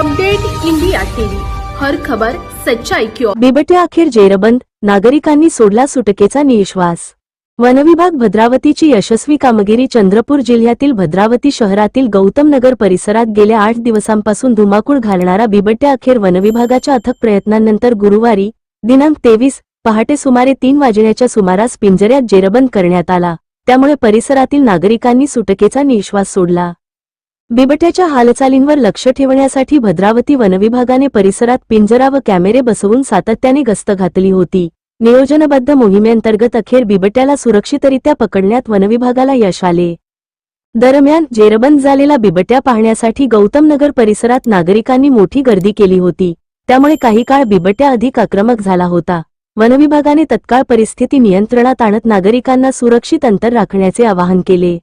Update India TV, हर खबर सच्चाई की ओर। बिबट्या अखेर जेरबंद, नागरिकांनी सोडला सुटकेचा निश्वास। वनविभाग भद्रावतीची यशस्वी कामगिरी। चंद्रपूर जिल्ह्यातील भद्रावती शहरातील गौतम नगर परिसरात गेल्या 8 दिवसांपासून धुमाकूळ घालणारा बिबट्या अखेर वनविभागाच्या अथक प्रयत्नांनंतर गुरुवारी दिनांक 23 पहाटे सुमारे 3 वाजण्याच्या सुमारास पिंजऱ्यात जेरबंद करण्यात आला। त्यामुळे परिसरातील नागरिकांनी सुटकेचा निश्वास सोडला। बिबट्याच्या हालचालींवर लक्ष ठेवण्यासाठी भद्रावती वनविभागाने परिसरात पिंजरा व कॅमेरे बसवून सातत्याने गस्त घातली होती। नियोजनबद्ध मोहिमेअंतर्गत अखेर बिबट्याला सुरक्षितरित्या पकडण्यात वनविभागाला यश आले। दरम्यान जेरबंद झालेला बिबट्या पाहण्यासाठी गौतम नगर परिसरात नागरिकांनी मोठी गर्दी केली होती। त्यामुळे काही काळ बिबट्या अधिक आक्रमक झाला होता। वनविभागाने तत्काळ परिस्थिती नियंत्रणात आणत नागरिकांना सुरक्षित अंतर राखण्याचे आवाहन केले।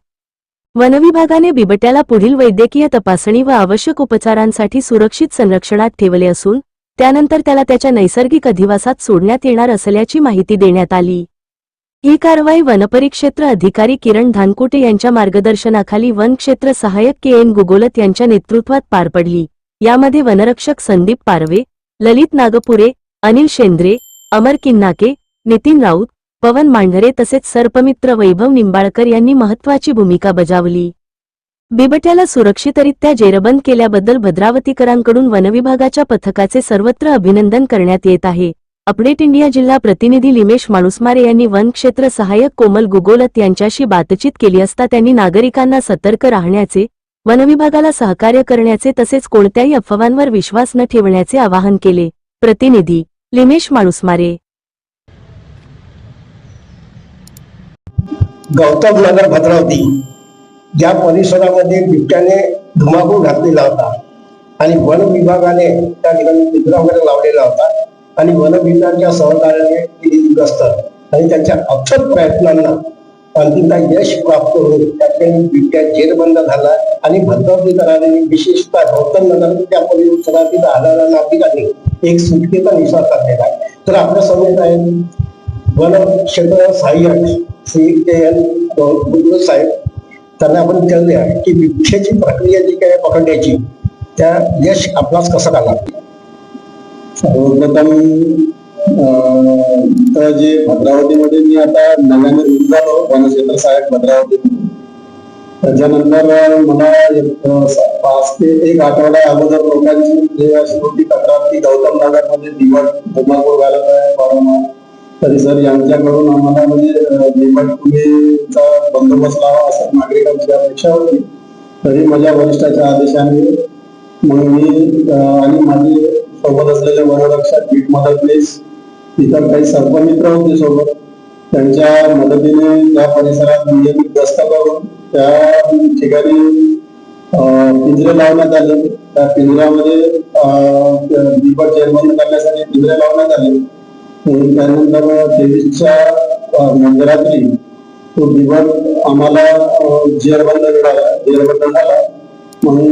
वनविभागाने बिबट्याला पुढील वैद्यकीय तपासणी व आवश्यक उपचारांसाठी सुरक्षित संरक्षणात ठेवले असून त्यानंतर त्याला त्याच्या नैसर्गिक अधिवासात सोडण्यात येणार असल्याची माहिती देण्यात आली। ही कारवाई वनपरिक्षेत्र अधिकारी किरण धानकुटे यांच्या मार्गदर्शनाखाली वनक्षेत्र सहाय्यक के.एन. गुगोलत यांच्या नेतृत्वात पार पडली। यामध्ये वनरक्षक संदीप पारवे, ललित नागपुरे, अनिल शेंद्रे, अमर किन्नाके, नितीन राऊत, पवन मांढरे तसेच सर्पमित्र वैभव निंबाळकर यांनी महत्त्वाची भूमिका बजावली। बिबट्याला सुरक्षितरित्या जेरबंद केल्याबद्दल भद्रावतीकरांकडून वनविभागाच्या पथकाचे सर्वत्र अभिनंदन करण्यात येत आहे। अपडेट इंडिया जिल्हा प्रतिनिधी लिमेश माणूसमारे यांनी वनक्षेत्र सहाय्यक कोमल गुगोलत यांच्याशी बातचीत केली असता त्यांनी नागरिकांना सतर्क राहण्याचे, वनविभागाला सहकार्य करण्याचे तसेच कोणत्याही अफवांवर विश्वास न ठेवण्याचे आवाहन केले। प्रतिनिधी लिमेश माणूसमारे। गौतम नगर भद्रावती ज्या परिसरामध्ये बिबट्याने धुमाकूळ घातलेला होता आणि वन विभागाने त्या ठिकाणी पिंजरा वगैरे लावलेला होता आणि वन विभागाच्या सहकार्याने केलेली गस्त आणि त्यांच्या अथक प्रयत्नांना अंतिमतः यश प्राप्त होऊन त्या ठिकाणी बिबट्या जेरबंद झाला आणि भद्रावतीकरांनी विशेषतः गौतम नगर त्या परिसरातील राहणाऱ्या नागरिकांनी एक सुटकेचा निश्वास काढलेला आहे। तर आपल्या समोर आहे वन क्षेत्र सहाय्यक श्री के.एन. गुगोलत साहेब। त्यांना आपण विचारले आहे की बिबट्याची प्रक्रिया जी काय पकडण्याची त्या यश आपणास कसं आला। सर्वप्रथम जे भद्रावतीमध्ये मी आता नव्याने रुजू झालो वनक्षेत्र सहाय्यक भद्रावती। त्याच्यानंतर मला 5 ते 1 आठवडा अगोदर लोकांची जे अशी होती तक्रार की गौतम नगरमध्ये धुमाकूळ घालत आहे वारंवार, तरी सर यांच्याकडून आम्हाला म्हणजे बिबट्याचा बंदोबस्त लावा असं नागरिकांची अपेक्षा होती। तरी माझ्या वरिष्ठाच्या आदेशाने मग मी आणि माझे सोबत असलेले वनरक्षक बीट मदतनीस इतर काही सर्पमित्र होते सोबत, त्यांच्या मदतीने त्या परिसरात नियमित गस्त करून त्या ठिकाणी पिंजरे लावण्यात आले। त्या पिंजऱ्यामध्ये बिबट जेरबंद करण्यासाठी पिंजरे लावण्यात आले। त्यानंतर 23च्या मध्यरात्री तो बिबट आम्हाला जेरबंद झाला। म्हणून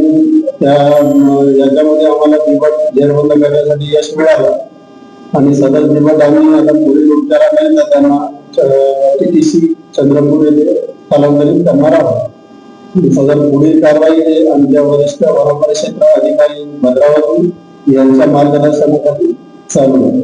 याच्यामध्ये आम्हाला बिबट जेरबंद करण्यासाठी यश मिळालं आणि सदर बिबट आम्ही आता पुढील उपचाराकरिता त्यांना TTC चंद्रपूर येथे स्थलांतरित करणार आहोत। सदर पुढील कारवाई आमच्या वरिष्ठ वनपरिक्षेत्र अधिकारी भद्रावती यांच्या मार्गदर्शनाखाली चालू आहे।